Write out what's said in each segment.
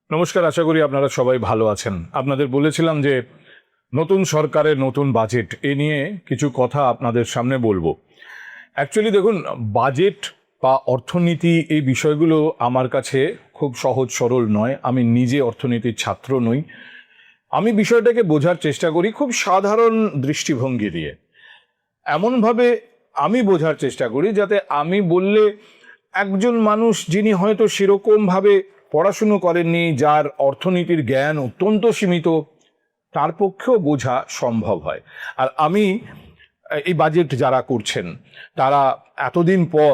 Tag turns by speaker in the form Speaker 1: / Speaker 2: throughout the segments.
Speaker 1: নমস্কার, আশা করি আপনারা সবাই ভালো আছেন। আপনাদের বলেছিলাম যে নতুন সরকারের নতুন বাজেট এ নিয়ে কিছু কথা আপনাদের সামনে বলবো। অ্যাকচুয়ালি দেখুন, বাজেট বা অর্থনীতি এই বিষয়গুলো আমার কাছে খুব সহজ সরল নয়। আমি নিজে অর্থনীতির ছাত্র নই। আমি বিষয়টাকে বোঝার চেষ্টা করি খুব সাধারণ দৃষ্টিভঙ্গি দিয়ে, এমনভাবে আমি বোঝার চেষ্টা করি যাতে আমি বললে একজন মানুষ যিনি হয়তো সেরকমভাবে পড়াশুনো করেননি, যার অর্থনীতির জ্ঞান অত্যন্ত সীমিত, তার পক্ষেও বোঝা সম্ভব হয়। আর আমি এই বাজেট যারা করছেন তারা এতদিন পর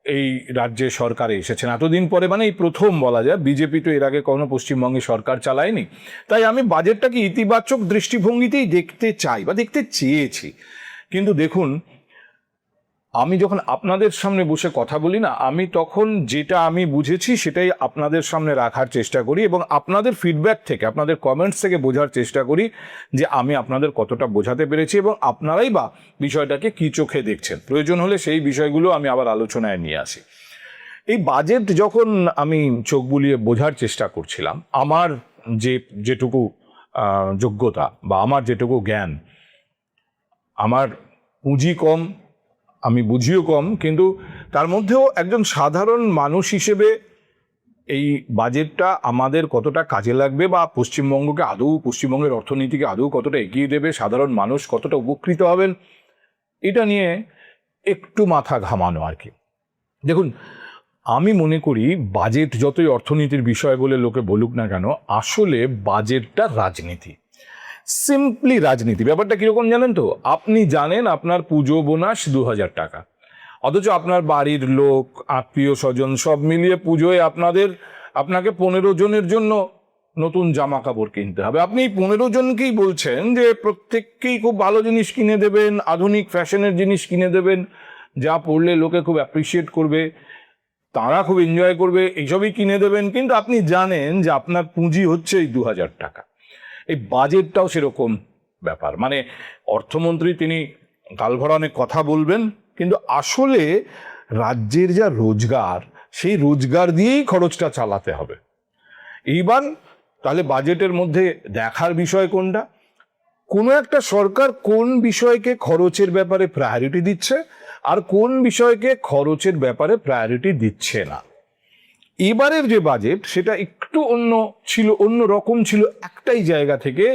Speaker 1: এই রাজ্যে সরকারে এসেছেন, এতদিন পরে মানে এই প্রথম বলা যায়। বিজেপি তো এর আগে কোনো পশ্চিমবঙ্গে সরকার চালায়নি, তাই আমি বাজেটটাকে ইতিবাচক দৃষ্টিভঙ্গিতেই দেখতে চাই বা দেখতে চেয়েছি। কিন্তু দেখুন, আমি যখন আপনাদের সামনে বসে কথা বলি না, আমি তখন যেটা আমি বুঝেছি সেটাই আপনাদের সামনে রাখার চেষ্টা করি এবং আপনাদের ফিডব্যাক থেকে, আপনাদের কমেন্টস থেকে বোঝার চেষ্টা করি যে আমি আপনাদের কতটা বোঝাতে পেরেছি এবং আপনারাই বা বিষয়টাকে কী চোখে দেখছেন। প্রয়োজন হলে সেই বিষয়গুলো আমি আবার আলোচনায় নিয়ে আসি। এই বাজেট যখন আমি চোখ বুলিয়ে বোঝার চেষ্টা করছিলাম, আমার যেটুকু যোগ্যতা বা আমার যেটুকু জ্ঞান, আমার পুঁজি কম, আমি বুঝিও কম, কিন্তু তার মধ্যেও একজন সাধারণ মানুষ হিসেবে এই বাজেটটা আমাদের কতটা কাজে লাগবে বা পশ্চিমবঙ্গকে আদৌ, পশ্চিমবঙ্গের অর্থনীতিকে আদৌ কতটা এগিয়ে দেবে, সাধারণ মানুষ কতটা উপকৃত হবেন, এটা নিয়ে একটু মাথা ঘামানো আর কি। দেখুন, আমি মনে করি বাজেট যতই অর্থনীতির বিষয় বলে লোকে বলুক না কেন, আসলে বাজেটটা রাজনীতি, সিম্পলি রাজনীতি। ব্যাপারটা কিরকম জানেন তো? আপনি জানেন আপনার পুজো বোনাস 2,000 টাকা, অথচ আপনার বাড়ির লোক, আত্মীয় স্বজন সব মিলিয়ে পুজোয় আপনাকে 15 জনের জন্য নতুন জামা কাপড় কিনতে হবে। আপনি 15 জনকেই বলছেন যে প্রত্যেককেই খুব ভালো জিনিস কিনে দেবেন, আধুনিক ফ্যাশনের জিনিস কিনে দেবেন, যা পড়লে লোকে খুব অ্যাপ্রিসিয়েট করবে, তারা খুব এনজয় করবে, এইসবই কিনে দেবেন। কিন্তু আপনি জানেন যে আপনার পুঁজি হচ্ছে এই 2,000 টাকা। এই বাজেটটাও সেরকম ব্যাপার। মানে অর্থমন্ত্রী তিনি গালভরা অনেক কথা বলবেন, কিন্তু আসলে রাজ্যের যা রোজগার, সেই রোজগার দিয়েই খরচটা চালাতে হবে। এইবার তাহলে বাজেটের মধ্যে দেখার বিষয় কোনটা? কোনো একটা সরকার কোন বিষয়কে খরচের ব্যাপারে প্রায়োরিটি দিচ্ছে আর কোন বিষয়কে খরচের ব্যাপারে প্রায়োরিটি দিচ্ছে না। এবারের যে বাজেট সেটা একটু অন্য রকম ছিল একটাই জায়গা থেকে।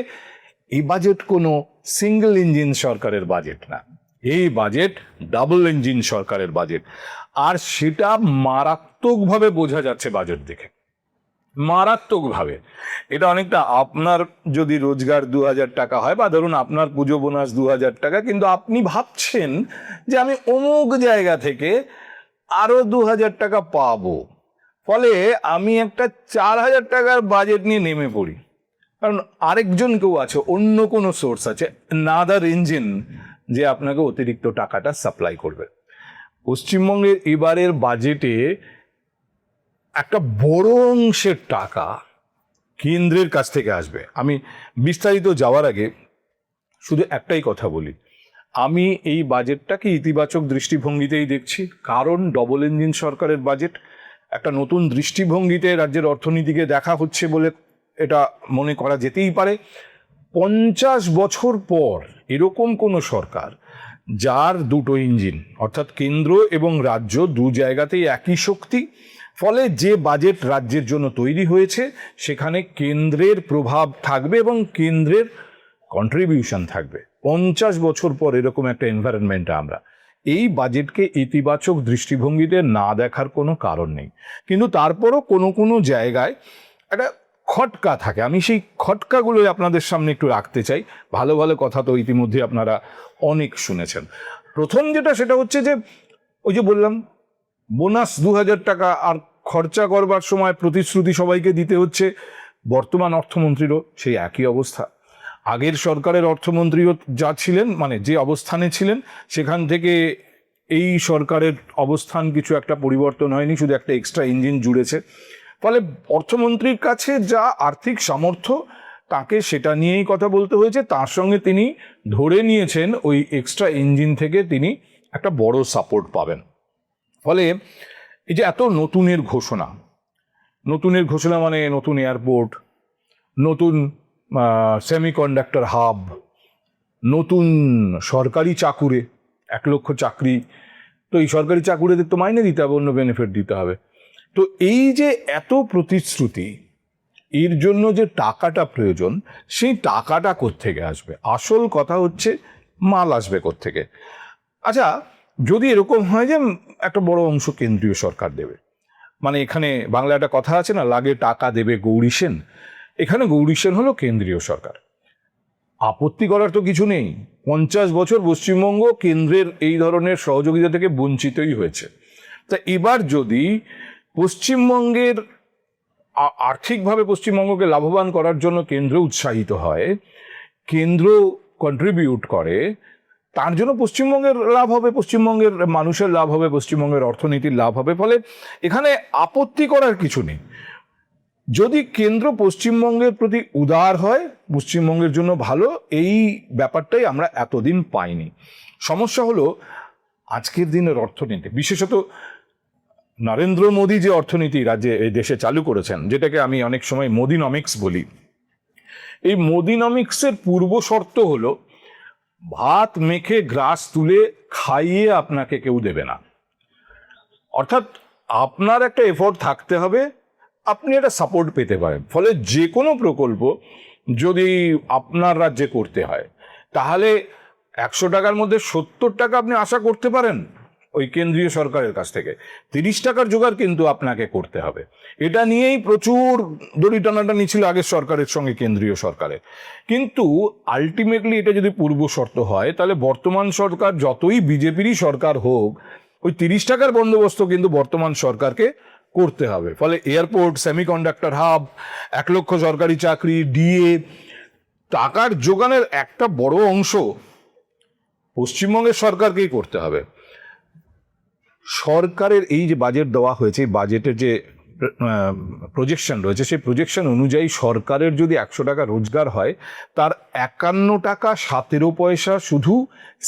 Speaker 1: এই বাজেট কোনো সিঙ্গেল ইঞ্জিন সরকারের বাজেট না, এই বাজেট ডাবল ইঞ্জিন সরকারের বাজেট। আর সেটা মারাত্মকভাবে বোঝা যাচ্ছে বাজেট দেখে, মারাত্মকভাবে। এটা অনেকটা, আপনার যদি রোজগার 2,000 টাকা হয় বা ধরুন আপনার পুজো বোনাস 2,000 টাকা, কিন্তু আপনি ভাবছেন যে আমি অমুক জায়গা থেকে আরো 2,000 টাকা পাবো, ফলে আমি একটা 4,000 টাকার বাজেট নিয়ে নেমে পড়ি। কারণ আরেকজন কেউ আছে, অন্য কোনো সোর্স আছে, নাদার ইঞ্জিন, যে আপনাকে অতিরিক্ত টাকাটা সাপ্লাই করবে। পশ্চিমবঙ্গের এবারের বাজেটে একটা বড় অংশের টাকা কেন্দ্রের কাছ থেকে আসবে। আমি বিস্তারিত যাওয়ার আগে শুধু একটাই কথা বলি, আমি এই বাজেটটাকে ইতিবাচক দৃষ্টিভঙ্গিতেই দেখছি। কারণ ডবল ইঞ্জিন সরকারের বাজেট, একটা নতুন দৃষ্টিভঙ্গিতে রাজ্যের অর্থনীতিকে দেখা হচ্ছে বলে এটা মনে করা যেতেই পারে। 50 বছর পর এরকম কোনো সরকার যার দুটো ইঞ্জিন, অর্থাৎ কেন্দ্র এবং রাজ্য দু জায়গাতেই একই শক্তি, ফলে যে বাজেট রাজ্যের জন্য তৈরি হয়েছে সেখানে কেন্দ্রের প্রভাব থাকবে এবং কেন্দ্রের কন্ট্রিবিউশন থাকবে। 50 বছর পর এরকম একটা এনভায়রনমেন্টে আমরা এই বাজেটকে ইতিবাচক দৃষ্টিভঙ্গিতে না দেখার কোনো কারণ নেই। কিন্তু তারপরও কোনো কোনো জায়গায় একটা খটকা থাকে, আমি সেই খটকাগুলো আপনাদের সামনে একটু রাখতে চাই। ভালো ভালো কথা তো ইতিমধ্যে আপনারা অনেক শুনেছেন। প্রথম যেটা, সেটা হচ্ছে যে ওই যে বললাম বোনাস 2,000 টাকা, আর খরচা করবার সময় প্রতিশ্রুতি সবাইকে দিতে হচ্ছে। বর্তমান অর্থমন্ত্রীরও সেই একই অবস্থা। আগের সরকারের অর্থমন্ত্রীও যা ছিলেন, মানে যে অবস্থানে ছিলেন, সেখান থেকে এই সরকারের অবস্থান কিছু একটা পরিবর্তন হয়নি, শুধু একটা এক্সট্রা ইঞ্জিন জুড়েছে। ফলে অর্থমন্ত্রীর কাছে যা আর্থিক সামর্থ্য, তাকে সেটা নিয়েই কথা বলতে হয়েছে। তার সঙ্গে তিনি ধরে নিয়েছেন ওই এক্সট্রা ইঞ্জিন থেকে তিনি একটা বড় সাপোর্ট পাবেন। ফলে এই যে এত নতুনের ঘোষণা, নতুনের ঘোষণা মানে নতুন এয়ারপোর্ট, নতুন সেমিকন্ডাক্টর হাব, নতুন সরকারি চাকুরে 1,00,000 চাকরি। তো এই সরকারি চাকুরিদের তো মাইনে দিতে হবে, অন্য বেনিফিট দিতে হবে। তো এই যে এত প্রতিশ্রুতি, এর জন্য যে টাকাটা প্রয়োজন, সেই টাকাটা কোত্থেকে আসবে? আসল কথা হচ্ছে মাল আসবে কোত্থেকে। আচ্ছা, যদি এরকম হয় যে একটা বড় অংশ কেন্দ্রীয় সরকার দেবে, মানে এখানে বাংলা একটা কথা আছে না, লাগে টাকা দেবে গৌরী সেন, এখানে গৌরী সেন হলো কেন্দ্রীয় সরকার। আপত্তি করার তো কিছু নেই। 50 বছর পশ্চিমবঙ্গ কেন্দ্রের এই ধরনের সহযোগিতা থেকে বঞ্চিতই হয়েছে। তা এবার যদি পশ্চিমবঙ্গের আর্থিকভাবে পশ্চিমবঙ্গকে লাভবান করার জন্য কেন্দ্র উৎসাহিত হয়, কেন্দ্র কন্ট্রিবিউট করে, তার জন্য পশ্চিমবঙ্গের লাভ হবে, পশ্চিমবঙ্গের মানুষের লাভ হবে, পশ্চিমবঙ্গের অর্থনীতির লাভ হবে। ফলে এখানে আপত্তি করার কিছু নেই। যদি কেন্দ্র পশ্চিমবঙ্গের প্রতি উদার হয়, পশ্চিমবঙ্গের জন্য ভালো, এই ব্যাপারটাই আমরা এতদিন পাইনি। সমস্যা হলো আজকের দিনের অর্থনীতি, বিশেষত নরেন্দ্র মোদী যে অর্থনীতি রাজ্যে এই দেশে চালু করেছেন, যেটাকে আমি অনেক সময় মোদিনমিক্স বলি, এই মোদিনমিক্সের পূর্ব শর্ত হলো ভাত মেখে গ্রাস তুলে খাইয়ে আপনাকে কেউ দেবে না। অর্থাৎ আপনার একটা এফোর্ট থাকতে হবে, আপনি একটা সাপোর্ট পেতে পারেন। ফলে যে কোনো প্রকল্প যদি আপনার রাজ্যে করতে হয়, তাহলে 100 টাকার মধ্যে 70 টাকা আপনি আশা করতে পারেন ওই কেন্দ্রীয় সরকারের কাছ থেকে। 30 টাকার জোগাড় কিন্তু আপনাকে করতে হবে। এটা নিয়েই প্রচুর দড়ি টানাটানি ছিল আগের সরকারের সঙ্গে কেন্দ্রীয় সরকারের। কিন্তু আলটিমেটলি এটা যদি পূর্ব শর্ত হয়, তাহলে বর্তমান সরকার যতই বিজেপিরই সরকার হোক, ওই 30 টাকার বন্দোবস্ত কিন্তু বর্তমান সরকারকে করতে হবে। ফলে এয়ারপোর্ট, সেমিকন্ডাক্টর হাব, 1,00,000 সরকারি চাকরি, ডিএ, টাকার যোগানের একটা বড় অংশ পশ্চিমবঙ্গের সরকারকেই করতে হবে। সরকারের এই যে বাজেট দেওয়া হয়েছে, বাজেটের যে প্রজেকশন রয়েছে, সেই প্রজেকশন অনুযায়ী সরকারের যদি 100 টাকা রোজগার হয়, তার 51 টাকা 17 পয়সা শুধু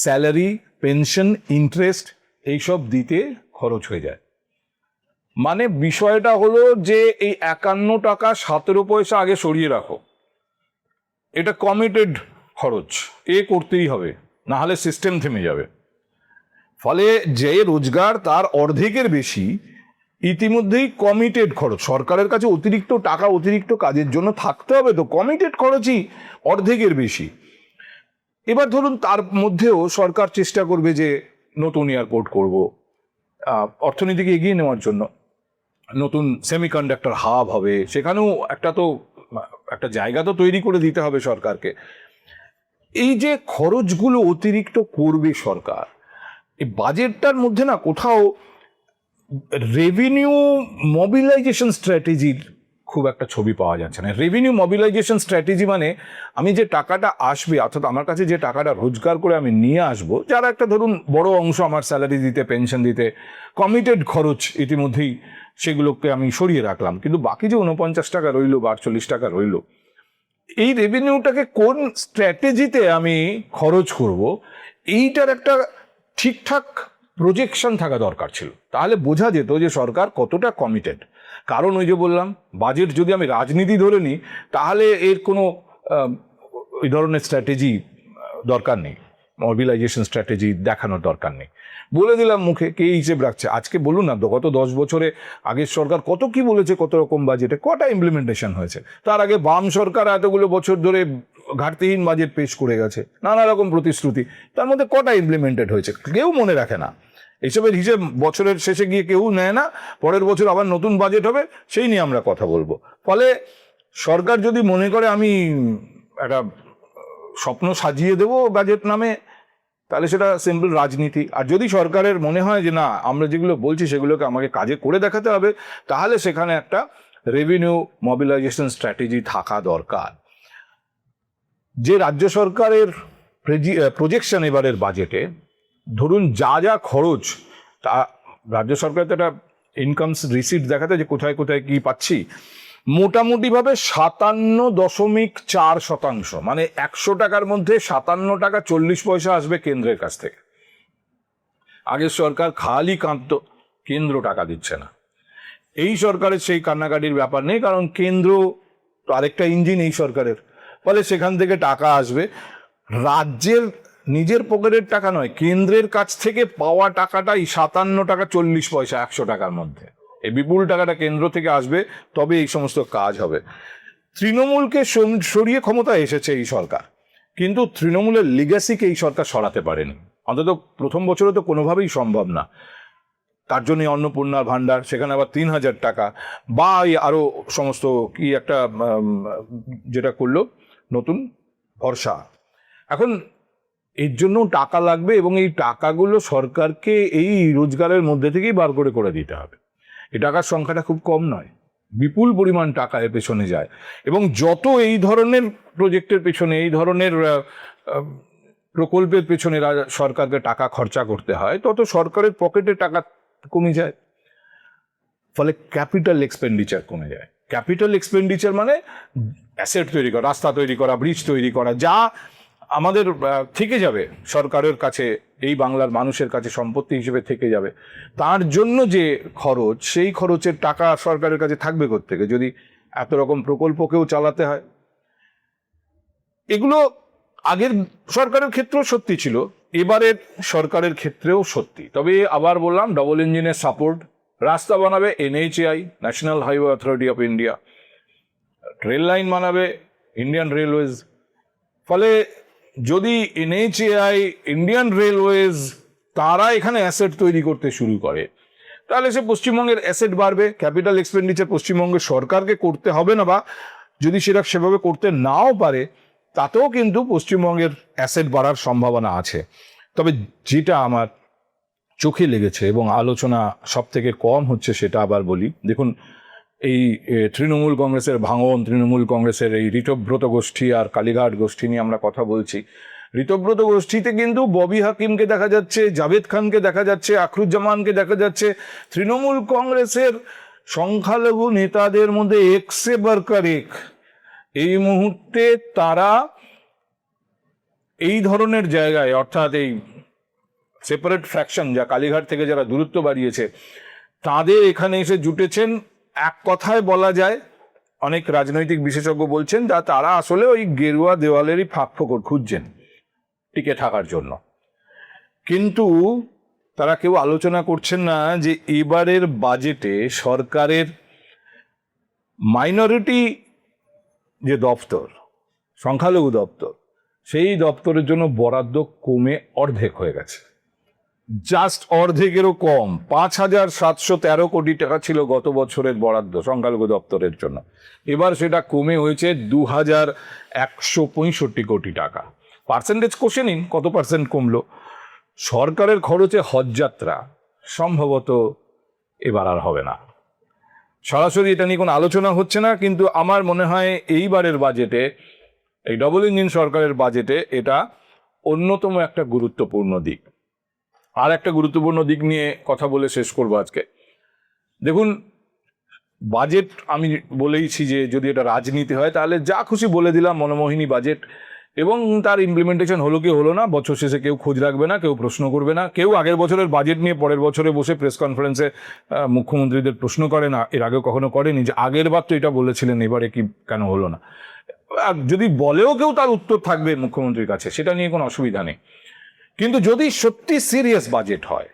Speaker 1: স্যালারি, পেনশন, ইন্টারেস্ট এইসব দিতে খরচ হয়ে যায়। মানে বিষয়টা হলো যে এই 51 টাকা 17 পয়সা আগে সরিয়ে রাখো, এটা কমিটেড খরচ, করতেই হবে, না হলে সিস্টেম থেমে যাবে। ফলে যে রোজগার তার অর্ধেকের বেশি ইতিমধ্যেই কমিটেড খরচ, সরকারের কাছে অতিরিক্ত টাকা অতিরিক্ত কাজের জন্য থাকতে হবে, তো কমিটেড খরচই অর্ধেকের বেশি। এবার ধরুন তার মধ্যেও সরকার চেষ্টা করবে যে নতুন এয়ারপোর্ট করব, অর্থনীতিকে এগিয়ে নেওয়ার জন্য নতুন সেমিকন্ডাক্টর হাব হবে, সেখানেও একটা জায়গা তো তৈরি করে দিতে হবে সরকারকে। এই যে খরচগুলো অতিরিক্ত করবে সরকার, এই বাজেটটার মধ্যে না কোথাও রেভিনিউ মোবিলাইজেশন স্ট্র্যাটেজির খুব একটা ছবি পাওয়া যাচ্ছে না। রেভিনিউ মোবিলাইজেশন স্ট্র্যাটেজি মানে আমি যে টাকাটা আসবে, অর্থাৎ আমার কাছে যে টাকাটা রোজগার করে আমি নিয়ে আসবো, যারা একটা ধরুন বড় অংশ আমার স্যালারি দিতে, পেনশন দিতে, কমিটেড খরচ ইতিমধ্যেই সেগুলোকে আমি সরিয়ে রাখলাম, কিন্তু বাকি যে 49 টাকা রইলো বা 48 টাকা রইলো, এই রেভিনিউটাকে কোন স্ট্র্যাটেজিতে আমি খরচ করব, এইটার একটা ঠিকঠাক প্রজেকশন থাকা দরকার ছিল। তাহলে বোঝা যেত যে সরকার কতটা কমিটেড। কারণ ওই যে বললাম, বাজেট যদি আমি রাজনীতি ধরে নিই, তাহলে এর কোনো ওই ধরনের স্ট্র্যাটেজি দরকার নেই, মোবিলাইজেশন স্ট্র্যাটেজি দেখানোর দরকার নেই। বলে দিলাম মুখে, কে হিসেব রাখছে? আজকে বলুন না, গত 10 বছরে আগের সরকার কত কি বলেছে, কত রকম বাজেটে কটা ইমপ্লিমেন্টেশন হয়েছে। তার আগে বাম সরকার এতগুলো বছর ধরে ঘাটতিহীন বাজেট পেশ করে গেছে, নানা রকম প্রতিশ্রুতি, তার মধ্যে কটা ইমপ্লিমেন্টেড হয়েছে কেউ মনে রাখে না। এইসবের হিসেব বছরের শেষে গিয়ে কেউ নেয় না, পরের বছর আবার নতুন বাজেট হবে, সেই নিয়ে আমরা কথা বলবো। ফলে সরকার যদি মনে করে আমি একটা স্বপ্ন সাজিয়ে দেবো বাজেট নামে, তাহলে সেটা সিম্পল রাজনীতি। আর যদি সরকারের মনে হয় যে না, আমরা যেগুলো বলছি সেগুলোকে আমাকে কাজে করে দেখাতে হবে, তাহলে সেখানে একটা রেভিনিউ মোবিলাইজেশন স্ট্র্যাটেজি থাকা দরকার। যে রাজ্য সরকারের প্রজেকশন এবারের বাজেটে, ধরুন যা যা খরচ, তা রাজ্য সরকার তো একটা ইনকামস রিসিট দেখাতে যে কোথায় কোথায় কি পাচ্ছি, মোটামুটিভাবে 57.4%, মানে 100 টাকার মধ্যে 57 টাকা 40 পয়সা আসবে কেন্দ্রের কাছ থেকে। আগের সরকার খালি কাঁদতো কেন্দ্র টাকা দিচ্ছে না, এই সরকারের সেই কান্নাকাটির ব্যাপার নেই, কারণ কেন্দ্র তো আরেকটা ইঞ্জিন এই সরকারের, ফলে সেখান থেকে টাকা আসবে। রাজ্যের নিজের পকেটের টাকা নয়, কেন্দ্রের কাছ থেকে পাওয়া টাকাটাই 57 টাকা 40 পয়সা 100 টাকার মধ্যে। এই বিপুল টাকাটা কেন্দ্র থেকে আসবে, তবে এই সমস্ত কাজ হবে। তৃণমূলকে সরিয়ে ক্ষমতায় এসেছে এই সরকার, কিন্তু তৃণমূলের লিগ্যাসিকে এই সরকার সরাতে পারেনি, অন্তত প্রথম বছরে তো কোনোভাবেই সম্ভব না। তার জন্য অন্নপূর্ণার ভাণ্ডার, সেখানে আবার 3,000 টাকা, বা আরো সমস্ত কি একটা যেটা করলো নতুন ভরসা। এখন এর জন্য টাকা লাগবে, এবং এই টাকাগুলো সরকারকে এই রোজগারের মধ্যে থেকেই বার করে করে দিতে হবে। এই টাকার সংখ্যাটা খুব কম নয়, বিপুল পরিমাণ টাকা এর পেছনে যায়। এবং যত এই ধরনের প্রজেক্টের পেছনে, এই ধরনের প্রকল্পের পেছনে সরকারকে টাকা খরচা করতে হয়, তত সরকারের পকেটে টাকা কমে যায়, ফলে ক্যাপিটাল এক্সপেন্ডিচার কমে যায়। ক্যাপিটাল এক্সপেন্ডিচার মানে অ্যাসেট তৈরি করা, রাস্তা তৈরি করা, ব্রিজ তৈরি করা, যা আমাদের থেকে যাবে সরকারের কাছে, এই বাংলার মানুষের কাছে সম্পত্তি হিসেবে থেকে যাবে, তার জন্য যে খরচ, সেই খরচের টাকা সরকারের কাছে থাকবে কোত্থেকে যদি এত রকম প্রকল্পকেও চালাতে হয়। এগুলো আগের সরকারের ক্ষেত্রেও সত্যি ছিল, এবারের সরকারের ক্ষেত্রেও সত্যি। তবে আবার বললাম, ডবল ইঞ্জিনের সাপোর্ট, রাস্তা বানাবে NHAI, national highway authority of India, rail line বানাবে ইন্ডিয়ান রেলওয়েজ। ফলে যদি NHAI, ইন্ডিয়ান রেলওয়েজ তারা এখানে অ্যাসেট তৈরি করতে শুরু করে, তাহলে সে পশ্চিমবঙ্গের অ্যাসেট বাড়বে। ক্যাপিটাল এক্সপেন্ডিচার পশ্চিমবঙ্গের সরকারকে করতে হবে না, বা যদি সেটা সেভাবে করতে নাও পারে, তাতেও কিন্তু পশ্চিমবঙ্গের অ্যাসেট বাড়ার সম্ভাবনা আছে। তবে যেটা আমার চোখে লেগেছে এবং আলোচনা সব থেকে কম হচ্ছে, সেটা আবার বলি। দেখুন, এই তৃণমূল কংগ্রেসের ভাঙন, তৃণমূল কংগ্রেসের এই ঋতব্রত গোষ্ঠী আর কালীঘাট গোষ্ঠী নিয়ে আমরা কথা বলছি। ঋতব্রত গোষ্ঠীতে কিন্তু ববি হাকিমকে দেখা যাচ্ছে, জাভেদ খানকে দেখা যাচ্ছে, আখরুজ্জামানকে দেখা যাচ্ছে। তৃণমূল কংগ্রেসের সংখ্যালঘু নেতাদের মধ্যে একসে বরকর এক, এই মুহূর্তে তারা এই ধরনের জায়গায়, অর্থাৎ এই সেপারেট ফ্র্যাকশন, যা কালীঘাট থেকে যারা দূরত্ব বাড়িয়েছে, তাদের এখানে এসে জুটেছেন। এক কথায় বলা যায়, অনেক রাজনৈতিক বিশেষজ্ঞ বলছেন, যা তারা আসলে ওই গেরুয়া দেওয়ালেরই ফাঁক ফোকর খুঁজছেন টিকে থাকার জন্য। কিন্তু তারা কেউ আলোচনা করছেন না যে এবারের বাজেটে সরকারের মাইনরিটি যে দপ্তর, সংখ্যালঘু দপ্তর, সেই দপ্তরের জন্য বরাদ্দ কমে অর্ধেক হয়ে গেছে। জাস্ট অর্ধেকেরও কম, 5,713 কোটি টাকা ছিল গত বছরের বরাদ্দ সংখ্যালঘু দপ্তরের জন্য, এবার সেটা কমে হয়েছে 2,165 কোটি টাকা। পার্সেন্টেজ কষে নিন, কত পার্সেন্ট কমলো। সরকারের খরচে হজযাত্রা সম্ভবত এবার আর হবে না। সরাসরি এটা নিয়ে কোনো আলোচনা হচ্ছে না, কিন্তু আমার মনে হয় এইবারের বাজেটে, এই ডবল ইঞ্জিন সরকারের বাজেটে এটা অন্যতম একটা গুরুত্বপূর্ণ দিক। আর একটা গুরুত্বপূর্ণ দিক নিয়ে কথা বলে শেষ করবো আজকে। দেখুন, বাজেট আমি বলেইছি যে যদি এটা রাজনীতি হয়, তাহলে যা খুশি বলে দিলাম, মনমোহিনী বাজেট, এবং তার ইমপ্লিমেন্টেশন হলো কি হলো না, বছর শেষে কেউ খোঁজ রাখবে না, কেউ প্রশ্ন করবে না, কেউ আগের বছরের বাজেট নিয়ে পরের বছরে বসে প্রেস কনফারেন্সে মুখ্যমন্ত্রীদের প্রশ্ন করে না, এর আগেও কখনো করেনি যে আগের বার তো এটা বলেছিলেন, এবারে কি কেন হলো না। যদি বলেও কেউ, তার উত্তর থাকবে মুখ্যমন্ত্রীর কাছে, সেটা নিয়ে কোনো অসুবিধা নেই। কিন্তু যদি সত্যি সিরিয়াস বাজেট হয়,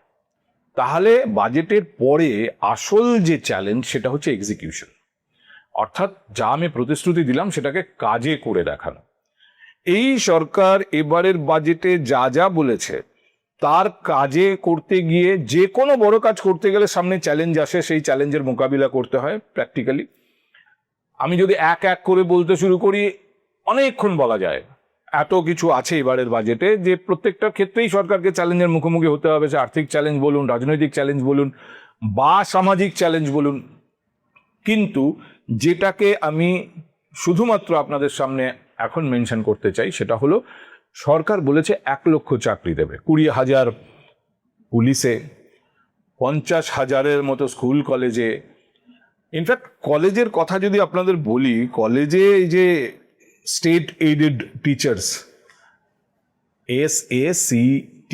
Speaker 1: তাহলে বাজেটের পরে আসল যে চ্যালেঞ্জ, সেটা হচ্ছে এক্সিকিউশন। অর্থাৎ যা আমি প্রতিশ্রুতি দিলাম সেটাকে কাজে করে দেখানো। এই সরকার এবারের বাজেটে যা যা বলেছে, তার কাজে করতে গিয়ে, যে কোনো বড় কাজ করতে গেলে সামনে চ্যালেঞ্জ আসে, সেই চ্যালেঞ্জের মোকাবিলা করতে হয় প্র্যাকটিক্যালি। আমি যদি এক এক করে বলতে শুরু করি, অনেকক্ষণ বলা যায়। এত কিছু আছে এবারের বাজেটে যে প্রত্যেকটা ক্ষেত্রেই সরকারকে চ্যালেঞ্জের মুখোমুখি হতে হবে। সে আর্থিক চ্যালেঞ্জ বলুন, রাজনৈতিক চ্যালেঞ্জ বলুন, বা সামাজিক চ্যালেঞ্জ বলুন। কিন্তু যেটাকে আমি শুধুমাত্র আপনাদের সামনে এখন মেনশন করতে চাই, সেটা হলো সরকার বলেছে 1 লক্ষ চাকরি দেবে, 20,000 পুলিশে, 50,000-এর মতো স্কুল কলেজে। ইনফ্যাক্ট কলেজের কথা যদি আপনাদের বলি, কলেজে এই যে state aided teachers, SACT,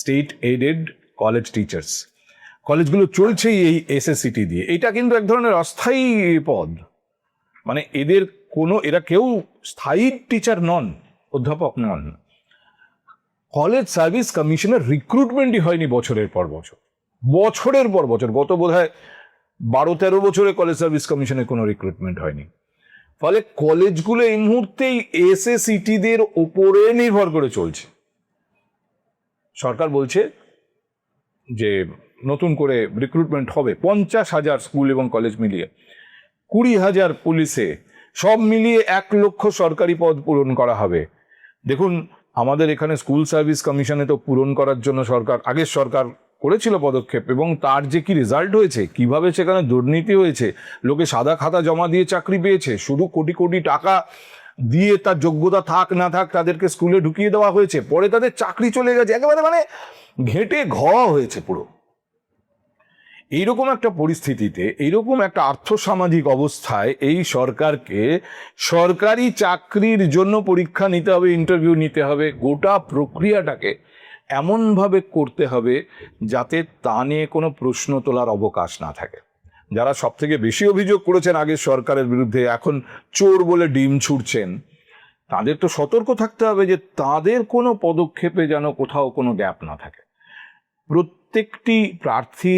Speaker 1: state aided college teachers, কলেজগুলো চলছেই এই এসএসসিটি দিয়ে। এটা কিন্তু এক ধরনের অস্থায়ী পদ, মানে এরা কেউ স্থায়ী টিচার নন, অধ্যাপক নন। কলেজ সার্ভিস কমিশনের রিক্রুটমেন্টই হয়নি বছরের পর বছর। গত বোধহয় 12-13 বছরে কলেজ সার্ভিস কমিশনের কোনো রিক্রুটমেন্ট হয়নি। ফলে কলেজগুলো এই মুহূর্তেই এসএসসিটিদের ওপরে নির্ভর করে চলছে। সরকার বলছে যে নতুন করে রিক্রুটমেন্ট হবে 50,000 স্কুল এবং কলেজ মিলিয়ে, 20,000 পুলিশে, সব মিলিয়ে 1 লক্ষ সরকারি পদ পূরণ করা হবে। দেখুন, আমাদের এখানে স্কুল সার্ভিস কমিশনে তো পূরণ করার জন্য আগের সরকার করেছিল পদক্ষেপ, এবং তার যে কি রেজাল্ট হয়েছে, কিভাবে সেখানে দুর্নীতি হয়েছে, লোকে সাদা খাতা জমা দিয়ে চাকরি পেয়েছে, শুধু কোটি কোটি টাকা দিয়ে তার যোগ্যতা থাক না থাক তাদেরকে স্কুলে ঢুকিয়ে দেওয়া হয়েছে, পরে তাদের চাকরি চলে গেছে, একেবারে মানে ঘেঁটে ঘওয়া হয়েছে পুরো। এইরকম একটা পরিস্থিতিতে, এইরকম একটা আর্থসামাজিক অবস্থায় এই সরকারকে সরকারি চাকরির জন্য পরীক্ষা নিতে হবে, ইন্টারভিউ নিতে হবে, গোটা প্রক্রিয়াটাকে এমনভাবে করতে হবে যাতে তা নিয়ে কোনো প্রশ্ন তোলার অবকাশ না থাকে। যারা সব থেকে বেশি অভিযোগ করেছেন আগের সরকারের বিরুদ্ধে, এখন চোর বলে ডিম ছুটছেন, তাদের তো সতর্ক থাকতে হবে যে তাদের কোনো পদক্ষেপে যেন কোথাও কোনো গ্যাপ না থাকে। প্রত্যেকটি প্রার্থী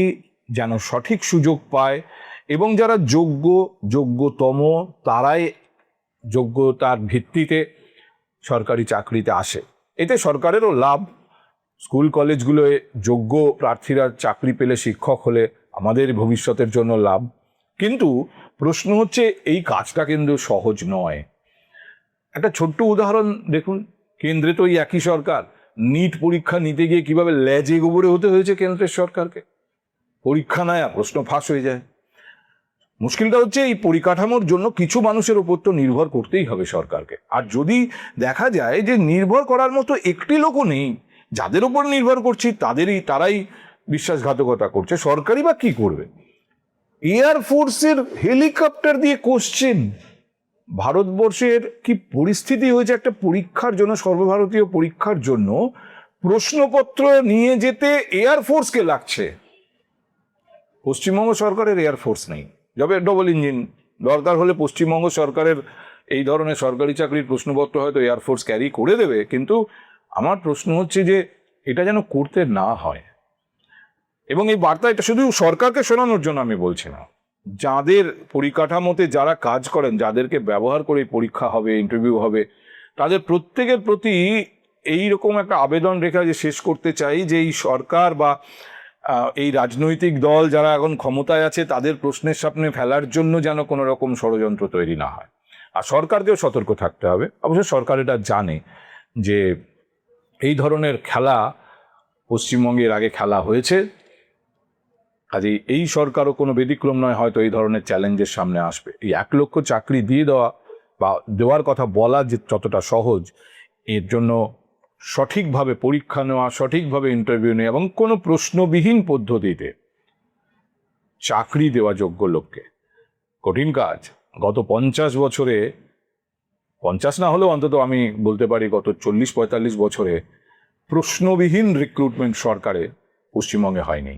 Speaker 1: যেন সঠিক সুযোগ পায়, এবং যারা যোগ্যতম তারাই যোগ্যতার ভিত্তিতে সরকারি চাকরিতে আসে। এতে সরকারেরও লাভ, স্কুল কলেজগুলোয় যোগ্য প্রার্থীরা চাকরি পেলে, শিক্ষক হলে আমাদের ভবিষ্যতের জন্য লাভ। কিন্তু প্রশ্ন হচ্ছে, এই কাজটা কিন্তু সহজ নয়। একটা ছোট্ট উদাহরণ দেখুন, কেন্দ্রে তো এই একই সরকার, নিট পরীক্ষা নিতে গিয়ে কিভাবে লেজে গোবরে হতে হয়েছে কেন্দ্রের সরকারকে। পরীক্ষা নেয়, প্রশ্ন ফাঁস হয়ে যায়। মুশকিলটা হচ্ছে, এই পরিকাঠামোর জন্য কিছু মানুষের উপর তো নির্ভর করতেই হবে সরকারকে। আর যদি দেখা যায় যে নির্ভর করার মতো একটি লোকও নেই, যাদের উপর নির্ভর করছি তারাই বিশ্বাসঘাতকতা করছে, সরকারই বা কি করবে? এয়ারফোর্সের হেলিকপ্টার দিয়ে কোশ্চেন, ভারতবর্ষের কি পরিস্থিতি হয়েছে একটা পরীক্ষার জন্য, সর্বভারতীয় পরীক্ষার জন্য প্রশ্নপত্র নিয়ে যেতে এয়ারফোর্সকে লাগছে। পশ্চিমবঙ্গ সরকারের এয়ারফোর্স নেই, যাবে ডবল ইঞ্জিন, দরকার হলে পশ্চিমবঙ্গ সরকারের এই ধরনের সরকারি চাকরির প্রশ্নপত্র হয়তো এয়ারফোর্স ক্যারি করে দেবে। কিন্তু আমার প্রশ্ন হচ্ছে যে এটা যেন করতে না হয়। এবং এই বার্তা এটা শুধু সরকারকে শোনানোর জন্য আমি বলছি না, যাদের পরিকাঠামোতে যারা কাজ করেন, যাদেরকে ব্যবহার করে পরীক্ষা হবে, ইন্টারভিউ হবে, তাদের প্রত্যেকের প্রতি এইরকম একটা আবেদন রেখে যে শেষ করতে চাই যে এই সরকার বা এই রাজনৈতিক দল যারা এখন ক্ষমতায় আছে তাদের প্রশ্নের সামনে ফেলার জন্য যেন কোনো রকম ষড়যন্ত্র তৈরি না হয়। আর সরকারকেও সতর্ক থাকতে হবে। অবশ্য সরকার এটা জানে যে এই ধরনের খেলা পশ্চিমবঙ্গের আগে খেলা হয়েছে, কাজেই এই সরকারও কোনো ব্যতিক্রম নয়, হয়তো এই ধরনের চ্যালেঞ্জের সামনে আসবে। এই 1 লক্ষ চাকরি দিয়ে দেওয়া বা দেওয়ার কথা বলা যে যতটা সহজ, এর জন্য সঠিকভাবে পরীক্ষা নেওয়া, সঠিকভাবে ইন্টারভিউ নেওয়া এবং কোনো প্রশ্নবিহীন পদ্ধতিতে চাকরি দেওয়া যোগ্য লোককে কঠিন কাজ। গত 50 বছরে, 50 না হলেও অন্তত আমি বলতে পারি গত 40-45 বছরে প্রশ্নবিহীন রিক্রুটমেন্ট সরকারে পশ্চিমবঙ্গে হয়নি।